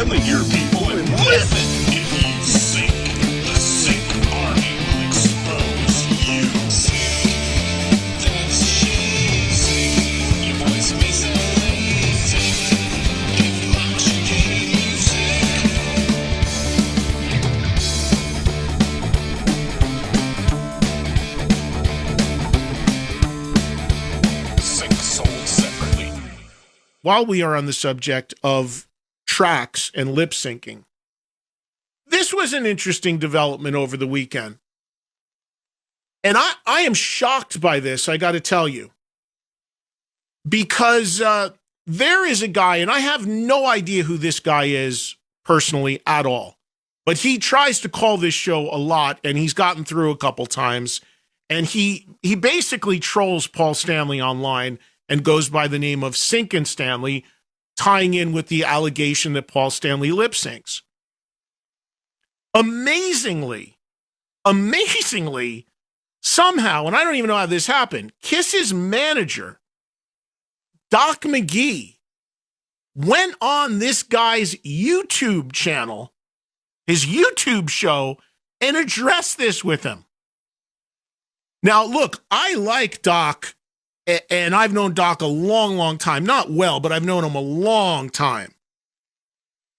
Stanley here, people, and listen! If you sink, the Sink Army will expose you. Sink, that's she. Sink, your voice may sound lazy. If you oxygen, you sink. Sink sold separately. While we are on the subject of tracks and lip syncing, this was an interesting development over the weekend. And I am shocked by this, I got to tell you, because there is a guy, and I have no idea who this guy is personally at all, but he tries to call this show a lot, and he's gotten through a couple times, and he basically trolls Paul Stanley online and goes by the name of Syncin Stanley, tying in with the allegation that Paul Stanley lip syncs. Amazingly, somehow, and I don't even know how this happened, Kiss's manager, Doc McGee, went on this guy's YouTube channel, his YouTube show, and addressed this with him. Now, look, I like Doc, and I've known Doc a long, long time. Not well, but I've known him a long time.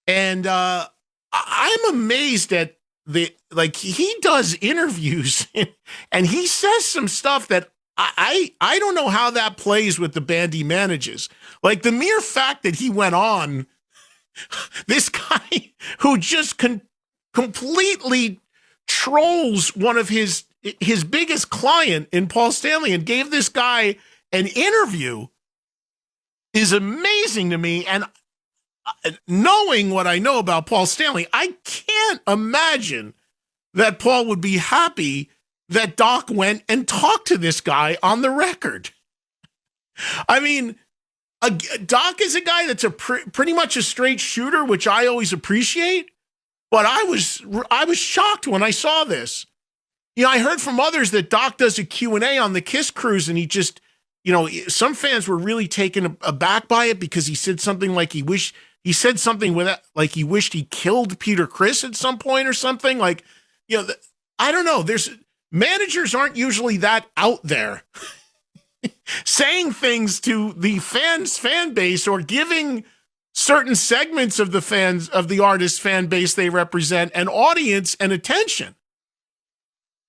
And I'm amazed at he does interviews and he says some stuff that I don't know how that plays with the band he manages. Like the mere fact that he went on, this guy who just completely trolls one of his biggest client in Paul Stanley and gave this guy an interview is amazing to me. And knowing what I know about Paul Stanley, I can't imagine that Paul would be happy that Doc went and talked to this guy on the record. I mean, Doc is a guy that's pretty much a straight shooter, which I always appreciate. But I was shocked when I saw this. You know, I heard from others that Doc does a Q&A on the Kiss Cruise, and he just, you know, some fans were really taken aback by it because he said something like he wished he killed Peter Criss at some point or something. Like, you know, I don't know. Managers aren't usually that out there saying things to the fan base or giving certain segments of the artist's fan base they represent an audience and attention.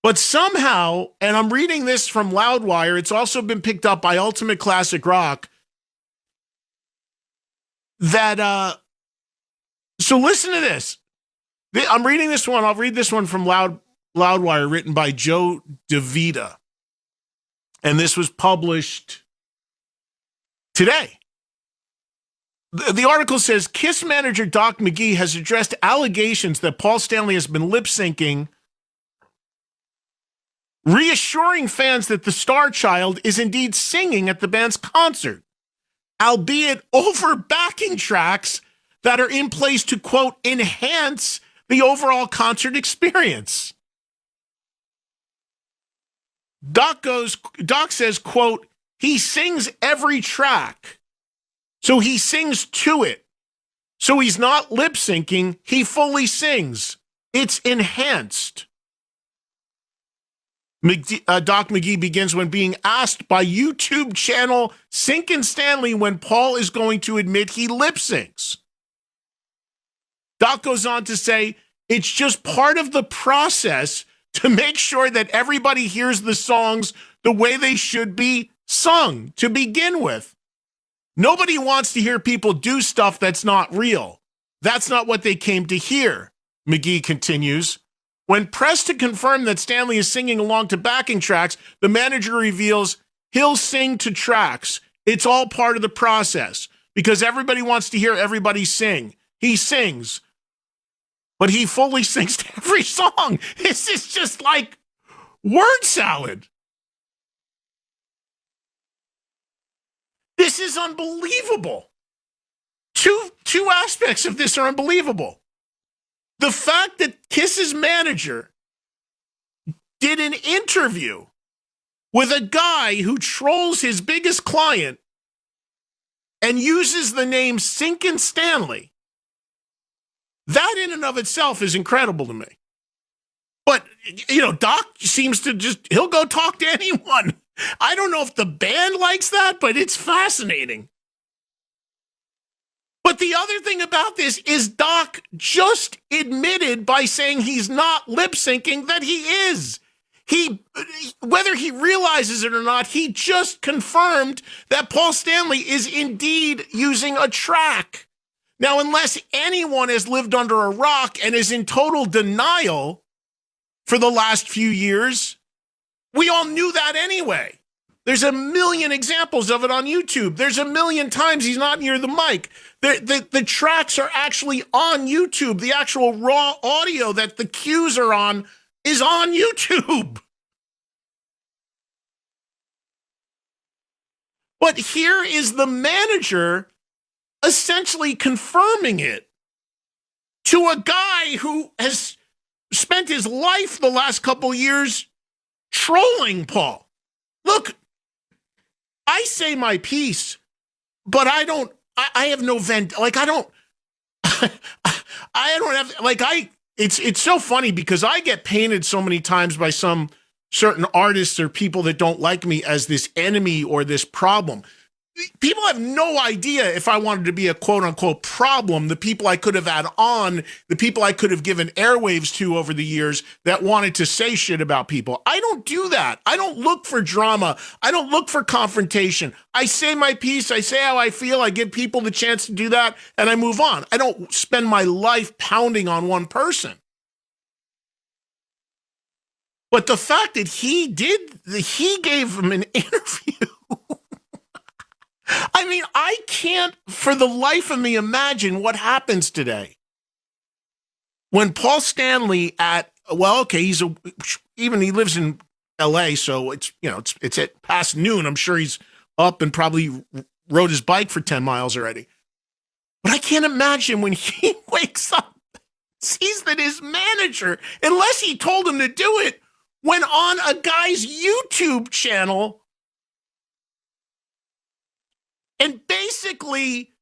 But somehow, and I'm reading this from Loudwire, it's also been picked up by Ultimate Classic Rock, that, so listen to this. I'm reading this one. I'll read this one from Loudwire, written by Joe DeVita. And this was published today. The article says, Kiss manager Doc McGee has addressed allegations that Paul Stanley has been lip syncing, reassuring fans that the star child is indeed singing at the band's concert, albeit over backing tracks that are in place to, quote, enhance the overall concert experience. Doc says, quote, he sings every track. So he sings to it. So he's not lip syncing. He fully sings. It's enhanced. Doc McGee begins when being asked by YouTube channel Syncin Stanley when Paul is going to admit he lip syncs. Doc goes on to say, it's just part of the process to make sure that everybody hears the songs the way they should be sung to begin with. Nobody wants to hear people do stuff that's not real. That's not what they came to hear, McGee continues. When pressed to confirm that Stanley is singing along to backing tracks, the manager reveals he'll sing to tracks. It's all part of the process because everybody wants to hear everybody sing. He sings, but he fully sings to every song. This is just like word salad. This is unbelievable. Two aspects of this are unbelievable. The fact that Kiss's manager did an interview with a guy who trolls his biggest client and uses the name Syncin Stanley That in and of itself is incredible to me. But, you know, Doc seems to he'll go talk to anyone. I don't know if the band likes that, but it's fascinating. But the other thing about this is Doc just admitted by saying he's not lip syncing that he is. Whether he realizes it or not, he just confirmed that Paul Stanley is indeed using a track. Now, unless anyone has lived under a rock and is in total denial for the last few years, we all knew that anyway. There's a million examples of it on YouTube. There's a million times he's not near the mic. The tracks are actually on YouTube. The actual raw audio that the cues are on is on YouTube. But here is the manager essentially confirming it to a guy who has spent his life the last couple years trolling Paul. Look, I say my piece, but I have no vent. Like, I don't have, like, it's so funny because I get painted so many times by some certain artists or people that don't like me as this enemy or this problem. People have no idea if I wanted to be a quote unquote problem, the people I could have had on, the people I could have given airwaves to over the years that wanted to say shit about people. I don't do that. I don't look for drama. I don't look for confrontation. I say my piece. I say how I feel. I give people the chance to do that and I move on. I don't spend my life pounding on one person. But the fact that he gave him an interview. I mean, I can't for the life of me imagine what happens today when Paul Stanley he lives in LA, so it's at past noon. I'm sure he's up and probably rode his bike for 10 miles already. But I can't imagine when he wakes up, sees that his manager, unless he told him to do it, went on a guy's YouTube channel and basically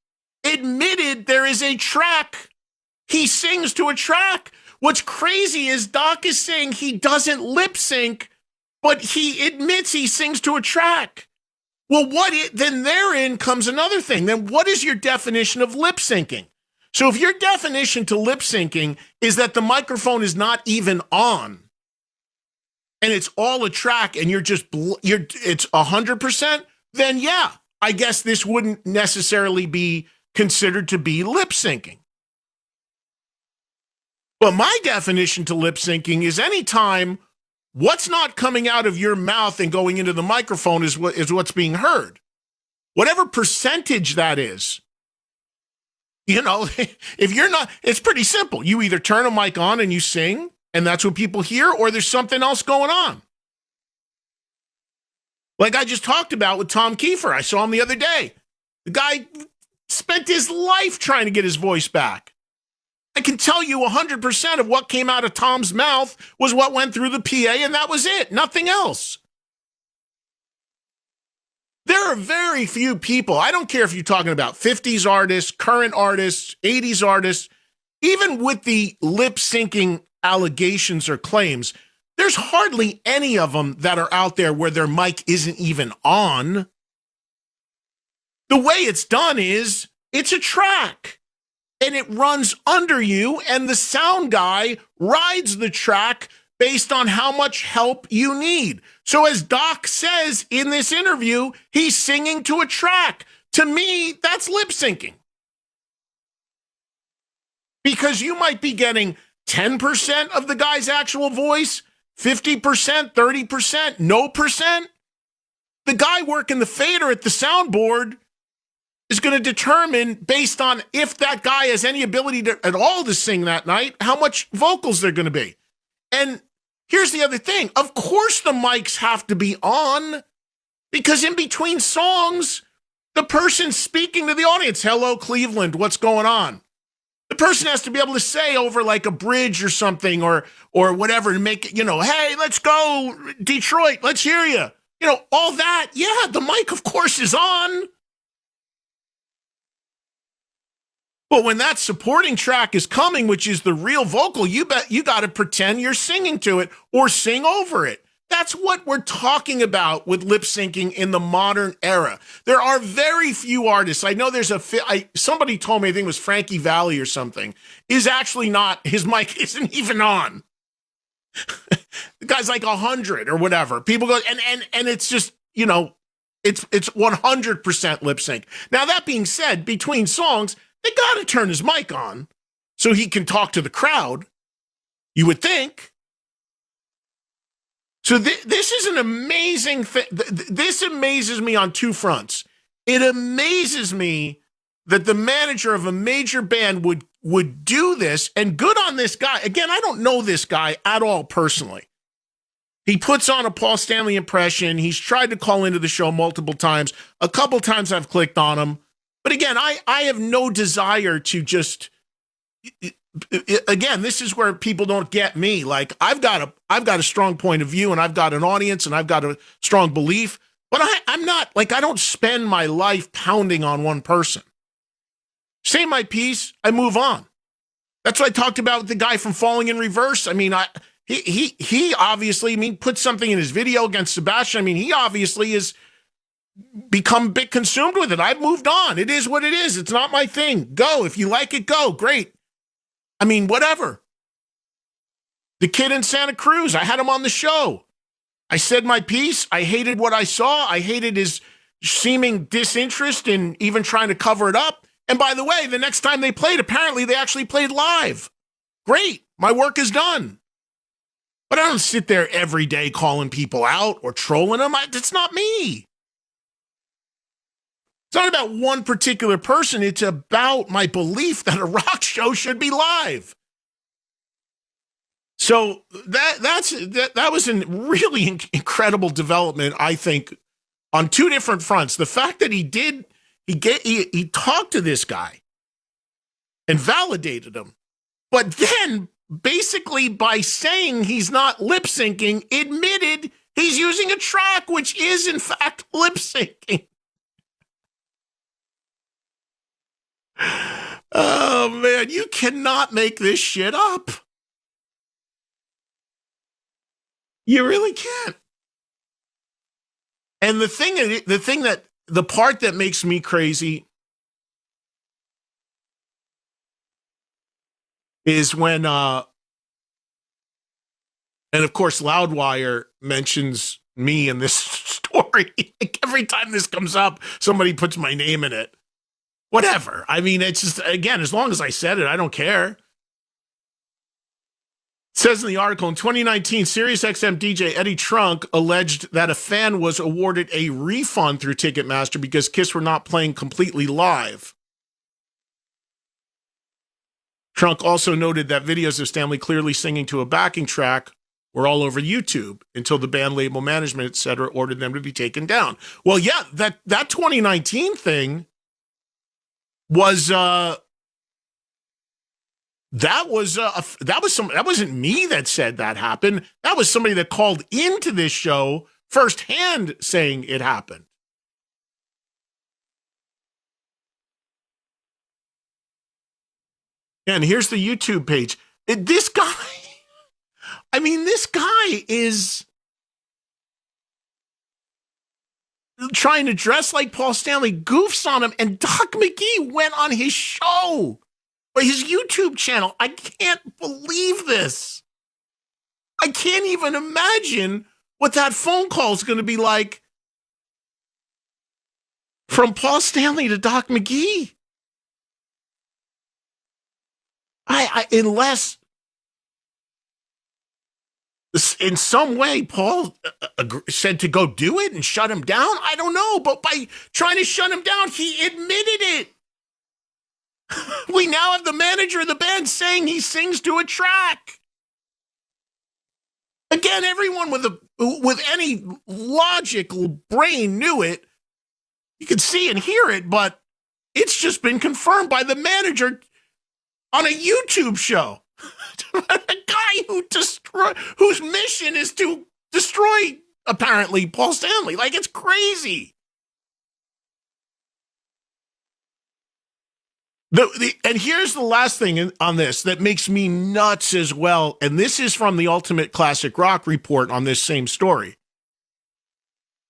admitted there is a track. He sings to a track. What's crazy is Doc is saying he doesn't lip sync, but he admits he sings to a track. Well, then therein comes another thing. Then what is your definition of lip syncing? So if your definition to lip syncing is that the microphone is not even on and it's all a track and it's 100%, then yeah, I guess this wouldn't necessarily be considered to be lip syncing. But my definition to lip syncing is anytime what's not coming out of your mouth and going into the microphone is what's being heard. Whatever percentage that is. If you're not, it's pretty simple. You either turn a mic on and you sing, and that's what people hear, or there's something else going on. Like I just talked about with Tom Kiefer. I saw him the other day. The guy spent his life trying to get his voice back. I can tell you 100% of what came out of Tom's mouth was what went through the PA, and that was it. Nothing else. There are very few people. I don't care if you're talking about 50s artists, current artists, 80s artists, even with the lip syncing allegations or claims, there's hardly any of them that are out there where their mic isn't even on. The way it's done is it's a track and it runs under you and the sound guy rides the track based on how much help you need. So as Doc says in this interview, he's singing to a track. To me, that's lip syncing. Because you might be getting 10% of the guy's actual voice, 50%, 30%, no percent. The guy working the fader at the soundboard is going to determine, based on if that guy has any ability at all to sing that night, how much vocals they're going to be. And here's the other thing. Of course the mics have to be on, because in between songs, the person speaking to the audience, hello, Cleveland, what's going on? The person has to be able to say over like a bridge or something or whatever to make it, hey, let's go, Detroit, let's hear you. All that. Yeah, the mic, of course, is on. But when that supporting track is coming, which is the real vocal, you got to pretend you're singing to it or sing over it. That's what we're talking about with lip syncing in the modern era. There are very few artists. I know there's somebody told me, I think it was Frankie Valli or something, is actually not, his mic isn't even on. The guy's like 100 or whatever. People go, and it's just, it's 100% lip sync. Now, that being said, between songs, they got to turn his mic on so he can talk to the crowd, you would think. So this is an amazing thing. This amazes me on two fronts. It amazes me that the manager of a major band would do this, and good on this guy. Again, I don't know this guy at all personally. He puts on a Paul Stanley impression. He's tried to call into the show multiple times. A couple times I've clicked on him. But again, I have no desire to just, again, this is where people don't get me. Like, I've got a strong point of view, and I've got an audience, and I've got a strong belief, but I'm not, like, I don't spend my life pounding on one person. Say my piece, I move on. That's what I talked about with the guy from Falling in Reverse. I mean, he obviously, put something in his video against Sebastian. I mean, he obviously is become a bit consumed with it. I've moved on. It is what it is. It's not my thing. Go. If you like it, go. Great. I mean, whatever. The kid in Santa Cruz, I had him on the show. I said my piece. I hated what I saw. I hated his seeming disinterest in even trying to cover it up. And by the way, the next time they played, apparently they actually played live. Great. My work is done. But I don't sit there every day calling people out or trolling them. That's not me. It's not about one particular person. It's about my belief that a rock show should be live. So that was a really incredible development, I think, on two different fronts. The fact that he talked to this guy and validated him, but then basically by saying he's not lip syncing, admitted he's using a track which is in fact lip syncing. Oh man, you cannot make this shit up. You really can't. And the part that makes me crazy is when and of course Loudwire mentions me in this story. Like every time this comes up, somebody puts my name in it. Whatever. I mean, it's just, again, as long as I said it, I don't care. It says in the article, in 2019, SiriusXM DJ Eddie Trunk alleged that a fan was awarded a refund through Ticketmaster because Kiss were not playing completely live. Trunk also noted that videos of Stanley clearly singing to a backing track were all over YouTube until the band label management, et cetera, ordered them to be taken down. Well, yeah, that 2019 thing was that wasn't me that said that happened. That was somebody that called into this show firsthand saying it happened. And here's the YouTube page. This guy is trying to dress like Paul Stanley, goofs on him, and Doc McGee went on his show, or his YouTube channel. I can't believe this. I can't even imagine what that phone call is going to be like from Paul Stanley to Doc McGee. Unless in some way Paul said to go do it and shut him down. I don't know, but by trying to shut him down, he admitted it. We now have the manager of the band saying he sings to a track. Again, everyone with any logical brain knew it. You could see and hear it, but it's just been confirmed by the manager on a YouTube show. A guy whose mission is to destroy, apparently, Paul Stanley. Like, it's crazy. And here's the last thing on this that makes me nuts as well. And this is from the Ultimate Classic Rock report on this same story.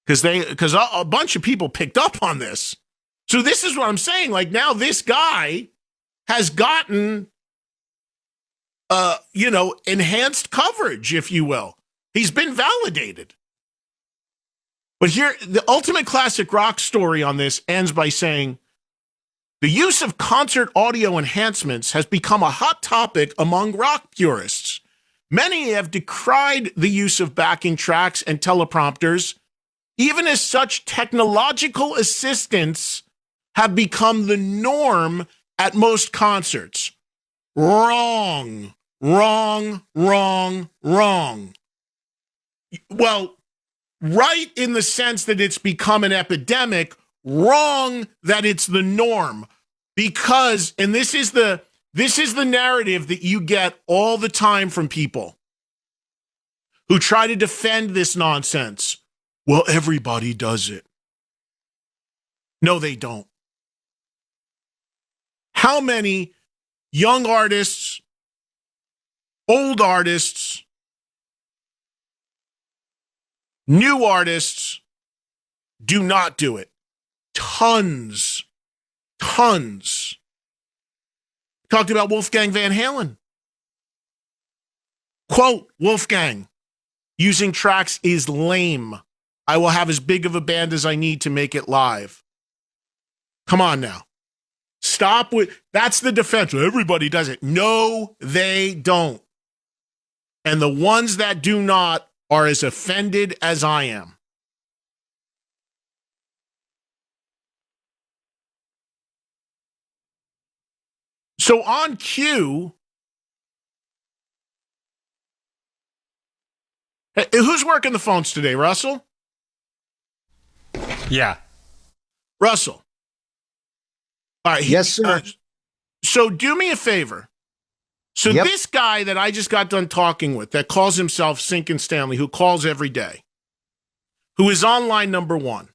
Because a bunch of people picked up on this. So this is what I'm saying. Like, now this guy has gotten, enhanced coverage, if you will. He's been validated. But here, the Ultimate Classic Rock story on this ends by saying, the use of concert audio enhancements has become a hot topic among rock purists. Many have decried the use of backing tracks and teleprompters, even as such technological assistants have become the norm at most concerts. Wrong, wrong, wrong, wrong. Well, right in the sense that it's become an epidemic, wrong that it's the norm. Because, and this is the narrative that you get all the time from people who try to defend this nonsense. Well, everybody does it. No, they don't. How many young artists, old artists, new artists do not do it? Tons. Talked about Wolfgang Van Halen. Quote, Wolfgang, using tracks is lame. I will have as big of a band as I need to make it live. Come on now. Stop with, that's the defense. Everybody does it. No, they don't. And the ones that do not are as offended as I am. So on cue, hey, who's working the phones today, Russell? Yeah. Russell. All right. Yes, sir. So do me a favor. So Yep. This guy that I just got done talking with that calls himself Syncin Stanley, who calls every day, who is online number one,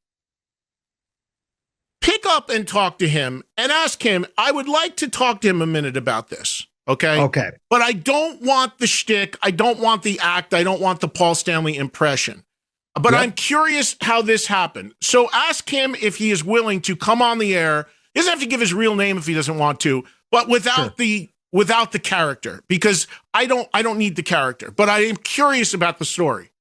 pick up and talk to him and ask him, I would like to talk to him a minute about this. Okay. Okay. But I don't want the shtick. I don't want the act. I don't want the Paul Stanley impression. But Yep. I'm curious how this happened. So ask him if he is willing to come on the air. He doesn't have to give his real name if he doesn't want to, but without the character, because I don't need the character. But I am curious about the story.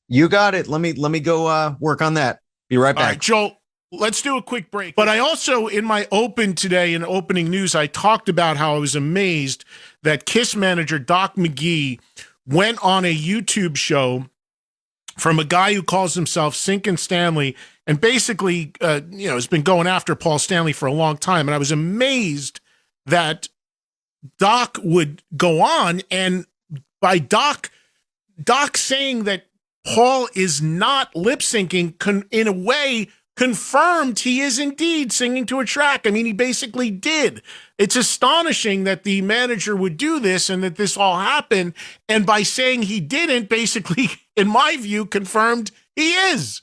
You got it. Let me go work on that. Be right All back. right, Joel. Let's do a quick break. But I also, in my open today, in opening news, I talked about how I was amazed that KISS manager Doc McGee went on a YouTube show from a guy who calls himself Syncin Stanley and basically, has been going after Paul Stanley for a long time. And I was amazed that Doc would go on, and by Doc saying that Paul is not lip syncing, in a way, confirmed he is indeed singing to a track. I mean, he basically did. It's astonishing that the manager would do this and that this all happened. And by saying he didn't, basically, in my view, confirmed he is.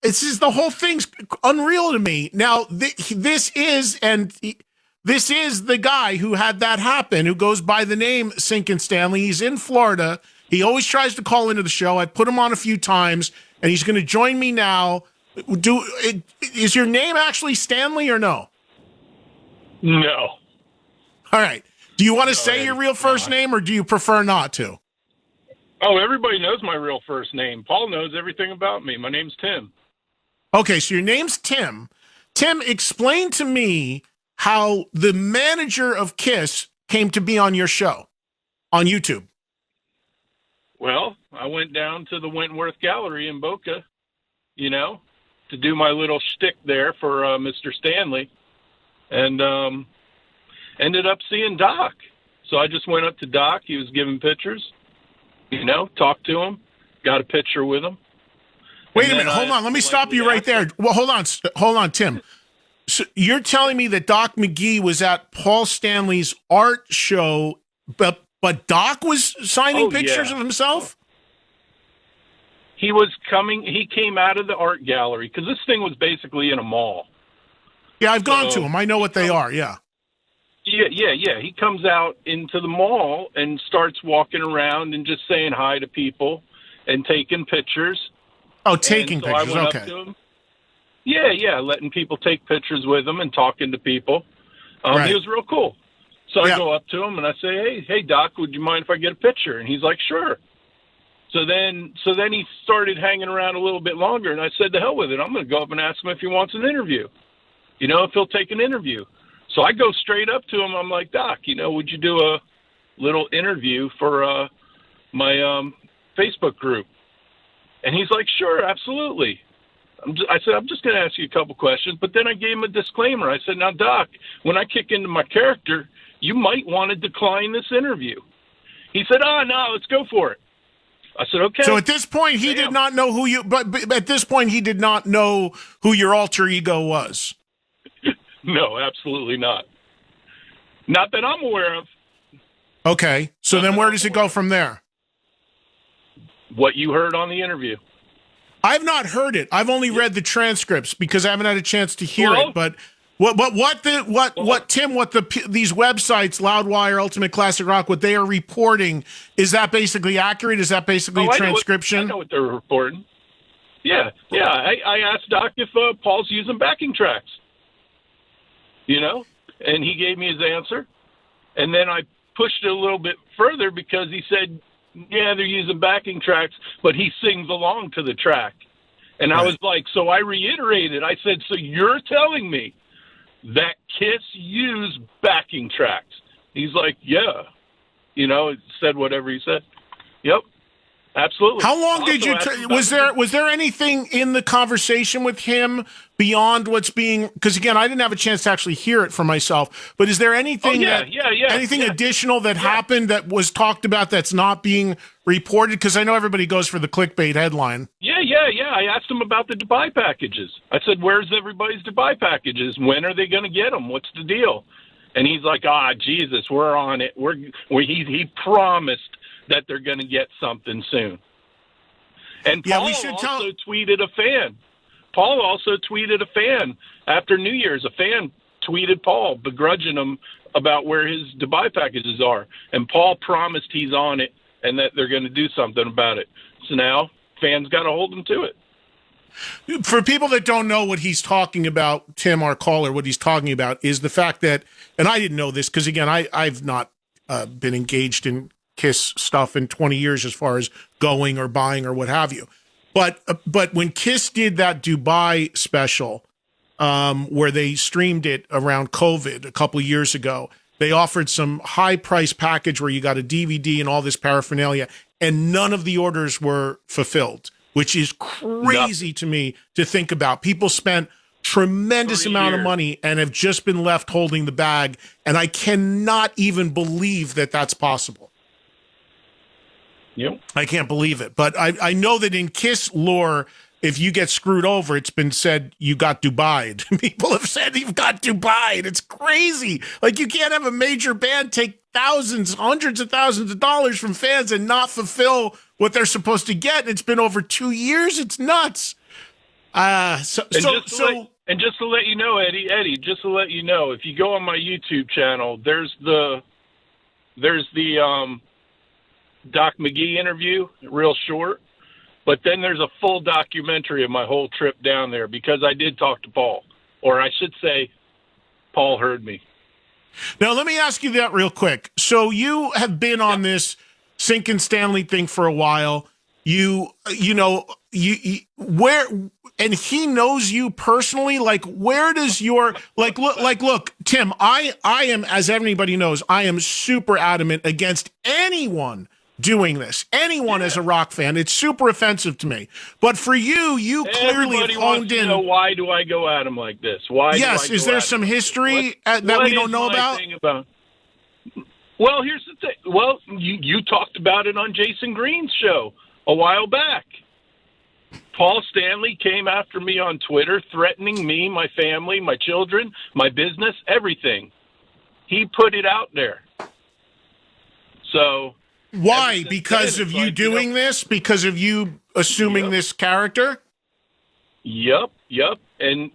The whole thing's unreal to me. Now, this is the guy who had that happen, who goes by the name Syncin Stanley. He's in Florida. He always tries to call into the show. I put him on a few times, and he's going to join me now. Is your name actually Stanley or no? No. All right. Do you want to say your real first name, or do you prefer not to? Oh, everybody knows my real first name. Paul knows everything about me. My name's Tim. Okay, so your name's Tim. Tim, explain to me how the manager of KISS came to be on your show on YouTube. Well, I went down to the Wentworth Gallery in Boca, to do my little shtick there for Mr. Stanley, and ended up seeing Doc. So I just went up to Doc. He was giving pictures, talked to him, got a picture with him. Wait a minute. Hold on. Let me stop you right there. Well, hold on, Tim. So you're telling me that Doc McGee was at Paul Stanley's art show, but Doc was signing pictures of himself? He came out of the art gallery because this thing was basically in a mall. Yeah, I've gone to them. I know what they are, yeah. Yeah. He comes out into the mall and starts walking around and just saying hi to people and taking pictures. Oh, taking And so pictures. I went Okay. up to him. Yeah, letting people take pictures with him and talking to people. Right. He was real cool. So Yeah. I go up to him and I say, hey, Doc, would you mind if I get a picture? And he's like, sure. So then he started hanging around a little bit longer, and I said, to hell with it. I'm going to go up and ask him if he wants an interview, if he'll take an interview. So I go straight up to him. I'm like, Doc, would you do a little interview for my Facebook group? And he's like, sure, absolutely. I said, I'm just going to ask you a couple questions. But then I gave him a disclaimer. I said, now, Doc, when I kick into my character, you might want to decline this interview. He said, oh, no, let's go for it. I said, okay. So at this point, he did not know who you, but at this point, he did not know who your alter ego was. No, absolutely not. Not that I'm aware of. Okay. So then where does it go from there? What you heard on the interview. I've not heard it. I've only read the transcripts because I haven't had a chance to hear Well, it. But these websites, Loudwire, Ultimate Classic Rock, what they are reporting, is that basically accurate? Is that basically transcription? I know what they're reporting. Yeah. I asked Doc if Paul's using backing tracks. And he gave me his answer. And then I pushed it a little bit further because he said, yeah, they're using backing tracks, but he sings along to the track. And I was like, so I reiterated. I said, so you're telling me that Kiss used backing tracks? He's like, yeah. Said whatever he said. Yep. Absolutely. How long did you? Was there anything in the conversation with him beyond what's being? Because again, I didn't have a chance to actually hear it for myself. But is there anything? Anything additional that happened that was talked about that's not being reported? Because I know everybody goes for the clickbait headline. Yeah. I asked him about the Dubai packages. I said, "Where's everybody's Dubai packages? When are they going to get them? What's the deal?" And he's like, Jesus, we're on it. He promised that they're going to get something soon. And Paul tweeted a fan. Paul also tweeted a fan after New Year's. A fan tweeted Paul, begrudging him about where his Dubai packages are. And Paul promised he's on it and that they're going to do something about it. So now fans got to hold him to it. For people that don't know what he's talking about, Tim, our caller, what he's talking about is the fact that, and I didn't know this because, again, I've not been engaged in Kiss stuff in 20 years as far as going or buying or what have you. But when Kiss did that Dubai special, where they streamed it around COVID a couple of years ago, they offered some high price package where you got a DVD and all this paraphernalia, and none of the orders were fulfilled, which is crazy to me to think about. People spent tremendous amount of money and have just been left holding the bag. And I cannot even believe that that's possible. Yep. I can't believe it. But I know that in Kiss lore, if you get screwed over, it's been said you got Dubai'd. People have said you've got Dubai'd. It's crazy. Like, you can't have a major band take thousands, hundreds of thousands of dollars from fans and not fulfill what they're supposed to get. And it's been over 2 years. It's nuts. Just to let you know, Eddie, just to let you know, if you go on my YouTube channel, there's the Doc McGee interview, real short, but then there's a full documentary of my whole trip down there because I did talk to Paul, or I should say, Paul heard me. Now, let me ask you that real quick. So you have been on this Syncin Stanley thing for a while. Where, and he knows you personally. Like, where does your look, Tim? I am, as everybody knows, I am super adamant against anyone doing this. Anyone as a rock fan, it's super offensive to me. But for you clearly have honed in. Why do I go at him like this? Why? Yes, is there some history that we don't know about? Well, here's the thing. Well, you talked about it on Jason Green's show a while back. Paul Stanley came after me on Twitter, threatening me, my family, my children, my business, everything. He put it out there. So why? Because of you doing this? Because of you assuming this character? Yep. And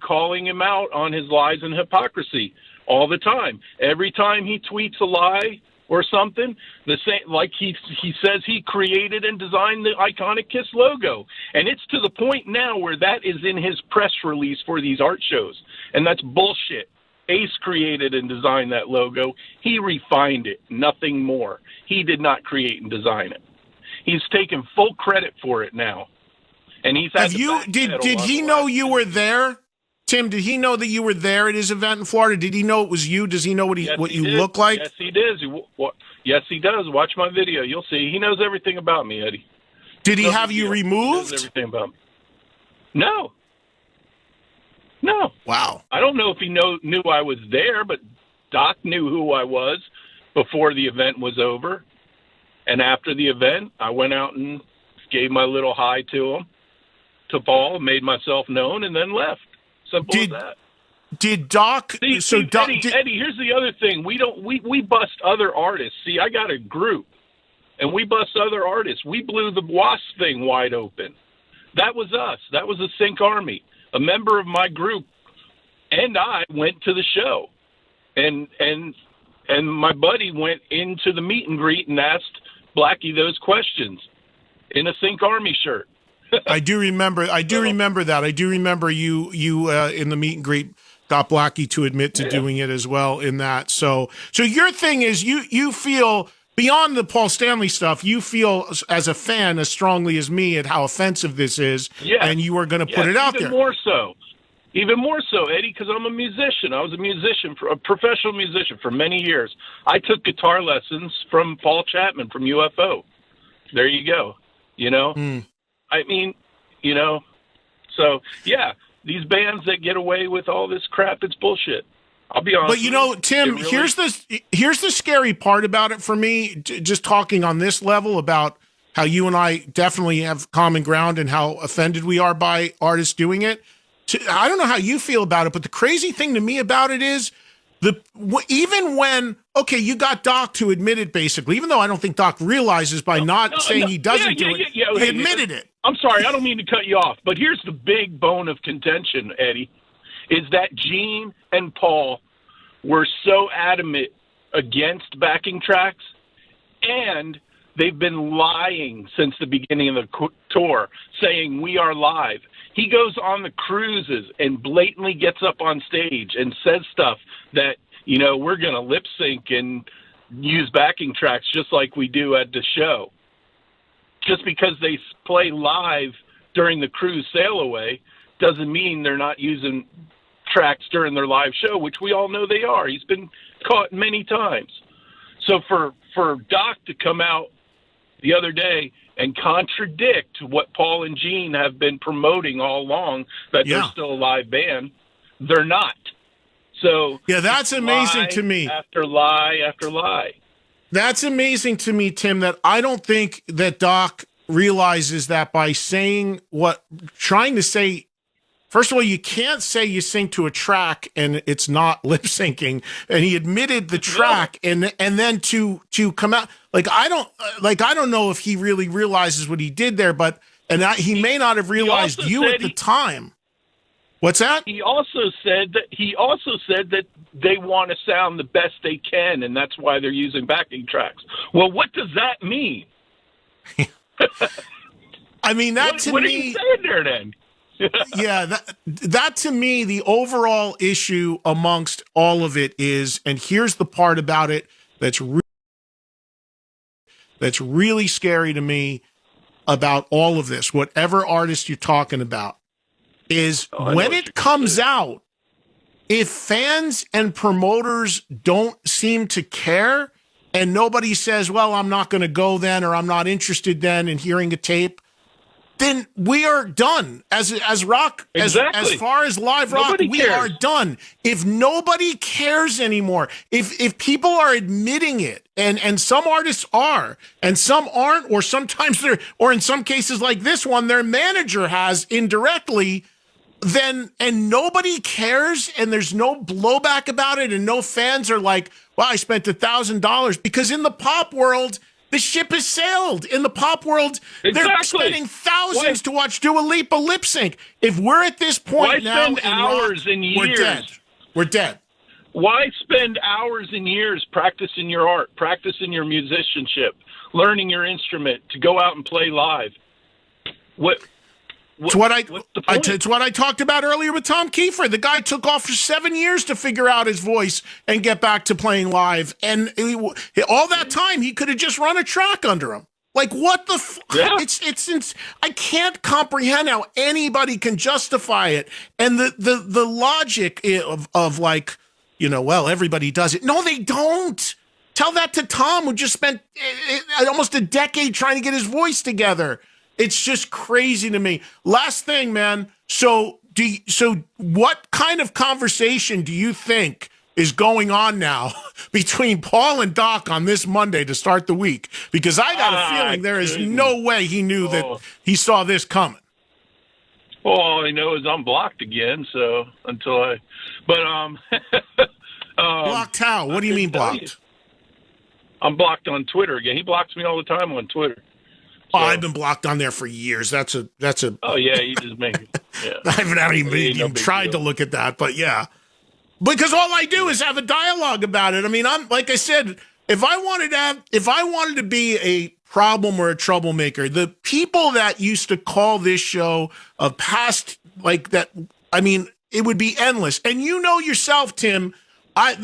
calling him out on his lies and hypocrisy. all the time. Every time he tweets a lie or something, the same, like he says he created and designed the iconic Kiss logo. And it's to the point now where that is in his press release for these art shows. And that's bullshit. Ace created and designed that logo. He refined it, nothing more. He did not create and design it. He's taken full credit for it now. And he's had did he know you were there? Tim, did he know that you were there at his event in Florida? Did he know it was you? Does he know what you look like? Yes, he does. Yes, he does. Watch my video. You'll see. He knows everything about me, Eddie. Did he have you removed? He knows everything about me. No. No. Wow. I don't know if he knew I was there, but Doc knew who I was before the event was over. And after the event, I went out and gave my little hi to him, to Paul, made myself known, and then left. Simple as that. Did Doc? Eddie, here's the other thing. We bust other artists. See, I got a group, and we bust other artists. We blew the Wasp thing wide open. That was us. That was the Sync Army. A member of my group and I went to the show, and my buddy went into the meet and greet and asked Blackie those questions in a Sync Army shirt. I do remember that. I do remember you in the meet and greet got Blackie to admit to doing it as well in that. So your thing is you feel beyond the Paul Stanley stuff, you feel as a fan as strongly as me at how offensive this is, and you are going to put it out there. Even more so, Eddie, because I'm a musician. I was a professional musician for many years. I took guitar lessons from Paul Chapman from UFO. There you go. You know? I mean, you know, so, yeah, these bands that get away with all this crap, it's bullshit. I'll be honest. But, you know, Tim, here's the scary part about it for me, just talking on this level about how you and I definitely have common ground and how offended we are by artists doing it. I don't know how you feel about it, but the crazy thing to me about it is even when, okay, you got Doc to admit it basically, even though I don't think Doc realizes by saying he doesn't do it, he admitted it. I'm sorry, I don't mean to cut you off, but here's the big bone of contention, Eddie, is that Gene and Paul were so adamant against backing tracks, and they've been lying since the beginning of the tour, saying we are live. He goes on the cruises and blatantly gets up on stage and says stuff that, you know, we're going to lip sync and use backing tracks just like we do at the show. Just because they play live during the cruise sail away doesn't mean they're not using tracks during their live show, which we all know they are. He's been caught many times. So for Doc to come out the other day and contradict what Paul and Gene have been promoting all along, that they're still a live band, they're not. So yeah, that's amazing to me. After lie after lie. That's amazing to me, Tim, that I don't think that Doc realizes that by trying to say, first of all, you can't say you sync to a track and it's not lip syncing. And he admitted the track and then to come out I don't know if he really realizes what he did there, but he may not have realized you at the time. What's that? He also said that they want to sound the best they can, and that's why they're using backing tracks. Well, what does that mean? I mean, what are you saying there then? Yeah, that to me, the overall issue amongst all of it is, and here's the part about it that's really scary to me about all of this, whatever artist you're talking about, is when it comes out, if fans and promoters don't seem to care and nobody says, well, I'm not going to go then, or I'm not interested then in hearing a tape, then we are done as rock. Exactly. As far as live rock, we are done. If nobody cares anymore, if people are admitting it, and some artists are, and some aren't, or sometimes or in some cases like this one, their manager has indirectly, and nobody cares, and there's no blowback about it, and no fans are like, well, I spent $1,000, because in the pop world, the ship has sailed. In the pop world, they're spending thousands to watch Dua Lipa lip sync. If we're at this point now, hours and years. We're dead. Why spend hours and years practicing your art, practicing your musicianship, learning your instrument to go out and play live? What's the point? It's what I talked about earlier with Tom Kiefer. The guy took off for 7 years to figure out his voice and get back to playing live. And all that time, he could have just run a track under him. Like, what the Yeah. It's I can't comprehend how anybody can justify it. And the logic of like, well, everybody does it. No, they don't. Tell that to Tom, who just spent almost a decade trying to get his voice together. It's just crazy to me. Last thing, man. So what kind of conversation do you think is going on now between Paul and Doc on this Monday to start the week? Because I got a feeling there is no way he knew that he saw this coming. Well, all I know is I'm blocked again. So Blocked how? What do you mean blocked? I'm blocked on Twitter again. He blocks me all the time on Twitter. Oh, I've been blocked on there for years. That's a. Oh yeah, you just make it. Yeah. I haven't even tried to look at that, but yeah. Because all I do is have a dialogue about it. I mean, I'm like I said, if I wanted to be a problem or a troublemaker, the people that used to call this show of past like that, I mean, it would be endless. And you know yourself, Tim,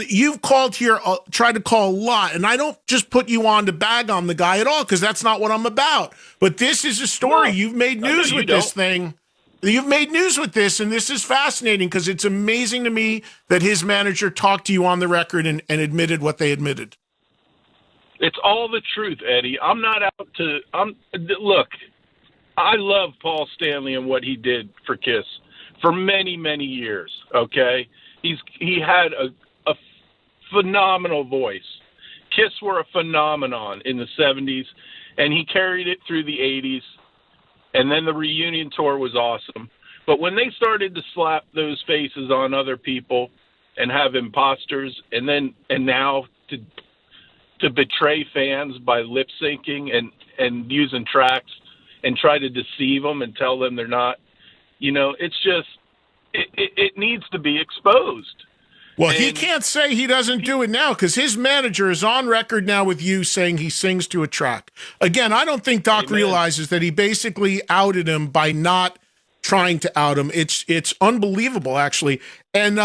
you've called here, tried to call a lot, and I don't just put you on to bag on the guy at all, because that's not what I'm about. But this is a story. You've made news with this thing. You've made news with this, and this is fascinating because it's amazing to me that his manager talked to you on the record and admitted what they admitted. It's all the truth, Eddie. I'm not out to. Look, I love Paul Stanley and what he did for Kiss for many, many years. Okay, he had a phenomenal voice. Kiss were a phenomenon in the 70s, and he carried it through the 80s. And then the reunion tour was awesome. But when they started to slap those faces on other people and have imposters, and now to betray fans by lip syncing and using tracks and try to deceive them and tell them they're not, it's just it needs to be exposed. Well, he can't say he doesn't do it now, because his manager is on record now with you saying he sings to a track. Again, I don't think Doc realizes that he basically outed him by not trying to out him. It's unbelievable, actually. And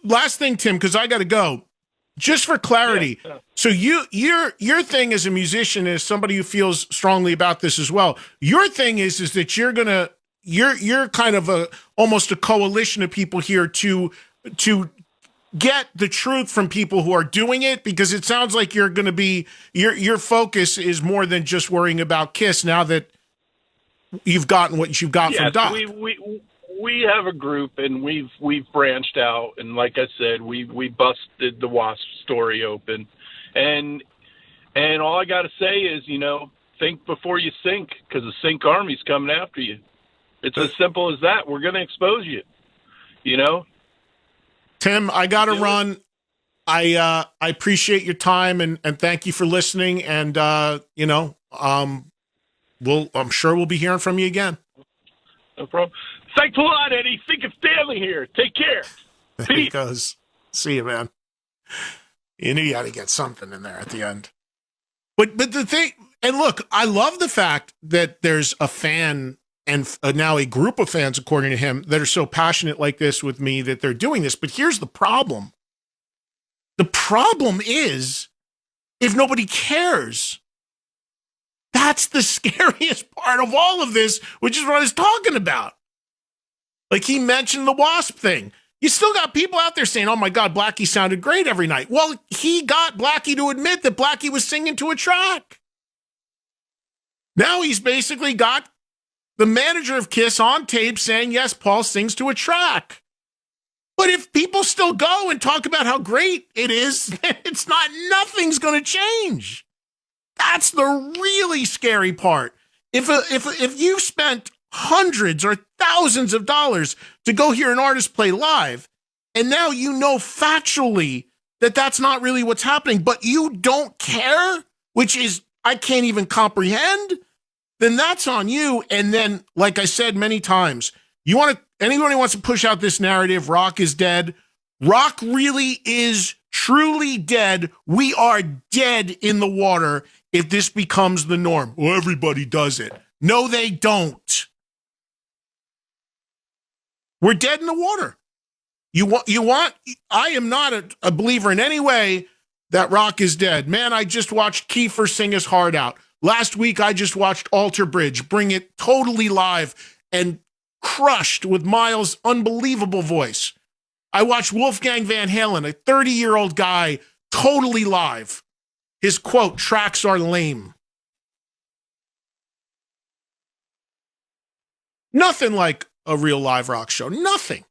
last thing, Tim, because I got to go. Just for clarity, so your thing as a musician, as somebody who feels strongly about this as well, your thing is that you're kind of almost a coalition of people here to get the truth from people who are doing it, because it sounds like you're going to be your focus is more than just worrying about Kiss now that you've gotten what you've got from Doc. We have a group, and we've branched out, and like I said, we busted the Wasp story open, and all I got to say is, think before you sink, because the Sink Army's coming after you. It's as simple as that. We're going to expose you. Tim, I got to run. I appreciate your time and thank you for listening. And, I'm sure we'll be hearing from you again. No problem. Thanks a lot, Eddie. Think of Stanley here. Take care. There he goes. See you, man. You knew you had to get something in there at the end. But the thing, and look, I love the fact that there's a fan and now a group of fans, according to him, that are so passionate like this with me that they're doing this. But here's the problem. The problem is if nobody cares. That's the scariest part of all of this, which is what I was talking about. Like he mentioned the Wasp thing. You still got people out there saying, oh my God, Blackie sounded great every night. Well, he got Blackie to admit that Blackie was singing to a track. Now he's basically got the manager of Kiss on tape saying, yes, Paul sings to a track. But if people still go and talk about how great it is, nothing's going to change. That's the really scary part. If you spent hundreds or thousands of dollars to go hear an artist play live, and now you know factually that that's not really what's happening, but you don't care, which is, I can't even comprehend, then that's on you. And then, like I said many times, anybody wants to push out this narrative, rock is dead, Rock really is truly dead. We are dead in the water if this becomes the norm. Well, everybody does it. No, they don't. We're dead in the water. I am not a believer in any way that Rock is dead. Man, I just watched Kiefer sing his heart out. Last week, I just watched Alter Bridge bring it totally live and crushed with Miles' unbelievable voice. I watched Wolfgang Van Halen, a 30-year-old guy, totally live. His quote, "Tracks are lame." Nothing like a real live rock show. Nothing.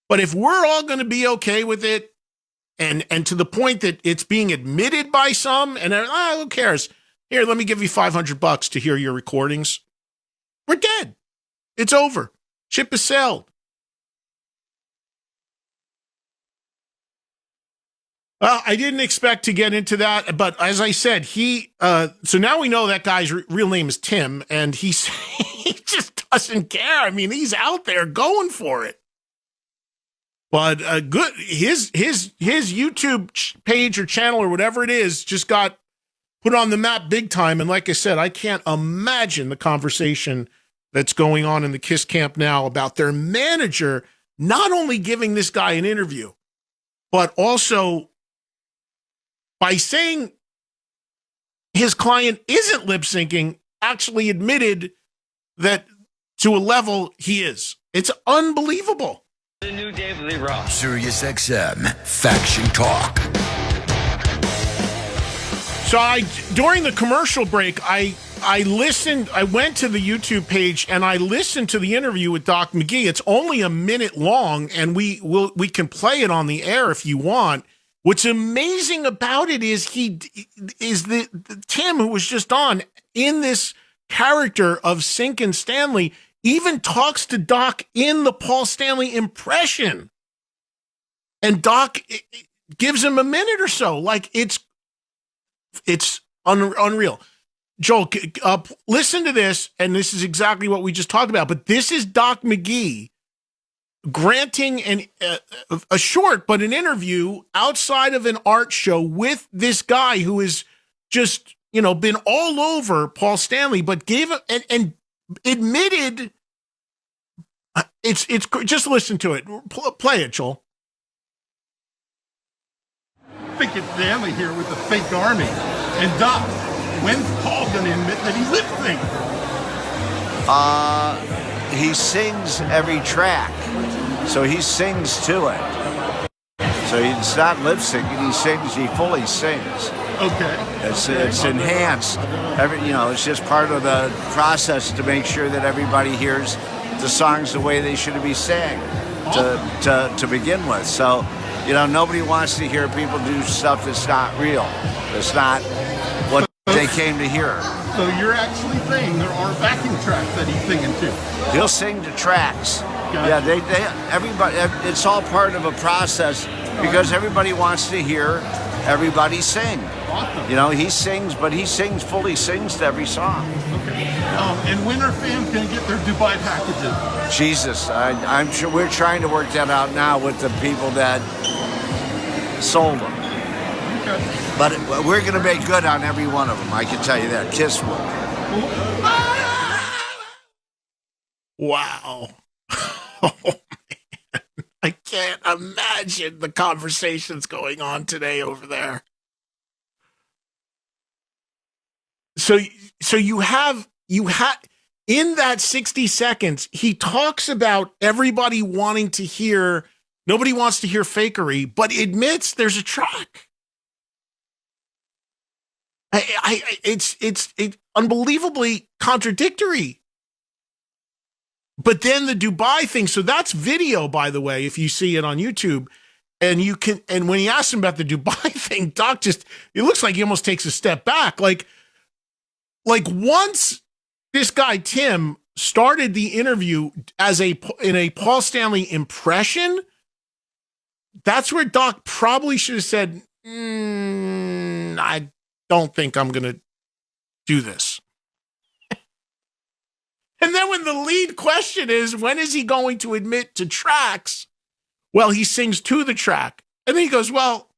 But if we're all going to be okay with it, and to the point that it's being admitted by some, and who cares? Here, let me give you $500 to hear your recordings. We're dead. It's over. Ship has sailed. Well, I didn't expect to get into that, but as I said, so now we know that guy's real name is Tim, and he just doesn't care. I mean, he's out there going for it. But good, his YouTube page or channel or whatever it is just got put on the map big time. And like I said, I can't imagine the conversation that's going on in the KISS camp now about their manager not only giving this guy an interview, but also by saying his client isn't lip syncing, actually admitted that to a level he is. It's unbelievable. The new David Lee Roth. Sirius XM Faction Talk. So during the commercial break, I listened, I went to the YouTube page and I listened to the interview with Doc McGee. It's only a minute long and we can play it on the air if you want. What's amazing about it is the Tim, who was just on, in this character of Syncin Stanley, even talks to Doc in the Paul Stanley impression. And Doc gives him a minute or so. Like, it's unreal. Joel, listen to this, and this is exactly what we just talked about. But this is Doc McGee granting a short, but an interview outside of an art show with this guy who is just, been all over Paul Stanley, but gave and admitted. It's just listen to it. Play it, Joel. I think it's Stanley here with the fake army. And Doc, when's Paul going to admit that he lip syncs? He sings every track, so he sings to it. So it's not lip syncing. He sings. He fully sings. Okay. It's enhanced. It's just part of the process to make sure that everybody hears the songs the way they should be sang to begin with. So, nobody wants to hear people do stuff that's not real. It's not what they came to hear. So you're actually saying there are backing tracks that he's singing to? He'll sing to tracks. Gotcha. Yeah, everybody. It's all part of a process because everybody wants to hear everybody sing. Awesome. He sings, but he fully sings to every song. Okay. And when are fans going to get their Dubai packages? Jesus, I'm sure we're trying to work that out now with the people that sold them. Okay. But we're going to make good on every one of them. I can tell you that. KISS will. Wow. Oh, man. I can't imagine the conversations going on today over there. So you have in that 60 seconds, he talks about everybody wanting to hear, nobody wants to hear fakery, but admits there's a track. It's unbelievably contradictory. But then the Dubai thing, so that's video, by the way, if you see it on YouTube. And when he asks him about the Dubai thing, Doc it looks like he almost takes a step back. Like once this guy, Tim, started the interview in a Paul Stanley impression, that's where Doc probably should have said, I don't think I'm going to do this. And then when the lead question is, when is he going to admit to tracks? Well, he sings to the track. And then he goes, well,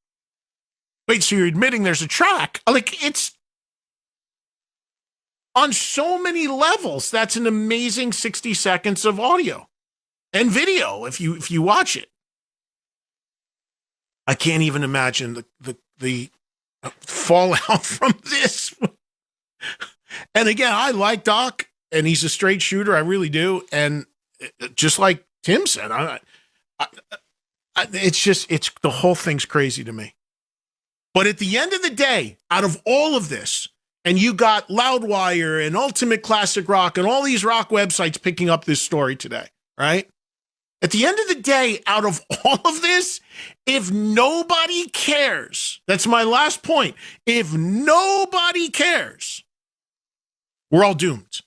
wait, so you're admitting there's a track? Like, it's on so many levels. That's an amazing 60 seconds of audio and video if you watch it. I can't even imagine the fallout from this. And again, I like Doc, and he's a straight shooter. I really do. And just like Tim said, it's the whole thing's crazy to me. But at the end of the day, out of all of this, and you got Loudwire and Ultimate Classic Rock and all these rock websites picking up this story today, right? At the end of the day, out of all of this, if nobody cares, that's my last point. If nobody cares, we're all doomed.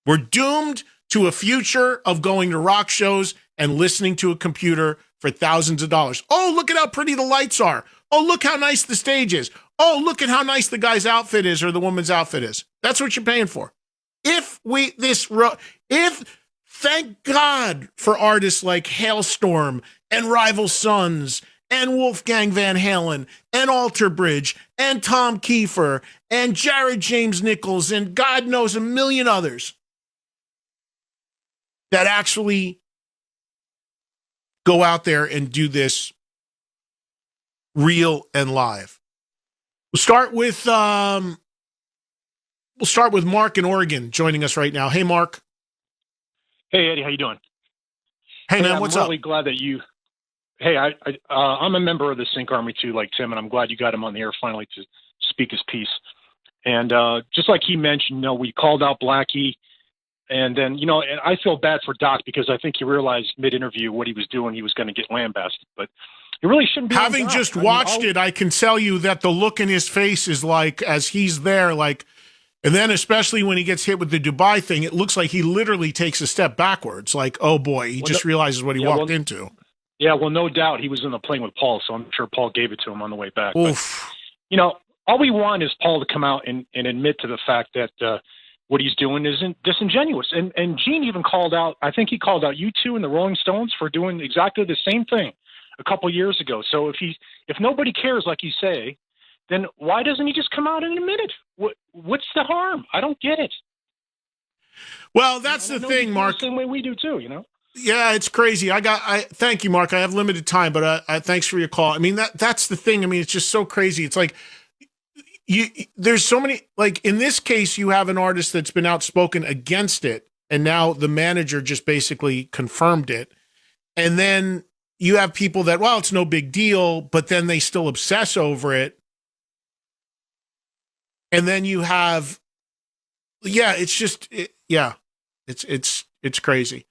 We're doomed to a future of going to rock shows and listening to a computer for thousands of dollars. Oh, look at how pretty the lights are. Oh, look how nice the stage is. Oh, look at how nice the guy's outfit is or the woman's outfit is. That's what you're paying for. Thank God for artists like Hailstorm and Rival Sons and Wolfgang Van Halen and Alter Bridge and Tom Kiefer and Jared James Nichols and God knows a million others that actually go out there and do this real and live. We'll start with Mark in Oregon joining us right now. Hey, Mark. Hey, Eddie, how you doing? Hey, man, what's up? I'm really glad that you. Hey, I'm a member of the Sync Army too, like Tim, and I'm glad you got him on the air finally to speak his piece. And just like he mentioned, we called out Blackie, and then and I feel bad for Doc because I think he realized mid-interview what he was doing, he was going to get lambasted, but it really shouldn't be. Having just watched it, I can tell you that the look in his face is like, as he's there, like. And then especially when he gets hit with the Dubai thing, it looks like he literally takes a step backwards. Like, oh, boy, he just realizes what he walked into. Yeah, well, no doubt he was in the plane with Paul, so I'm sure Paul gave it to him on the way back. Oof. But, all we want is Paul to come out and admit to the fact that what he's doing is disingenuous. And Gene even called out, I think he called out U2 and the Rolling Stones for doing exactly the same thing a couple years ago. So if nobody cares, like you say, then why doesn't he just come out and admit it? What's the harm? I don't get it. Well, that's the thing, Mark. The same way we do too, Yeah, it's crazy. Thank you, Mark. I have limited time, but thanks for your call. I mean, that's the thing. I mean, it's just so crazy. It's like there's so many, like in this case, you have an artist that's been outspoken against it, and now the manager just basically confirmed it. And then you have people that, well, it's no big deal, but then they still obsess over it. And then you have, it's crazy.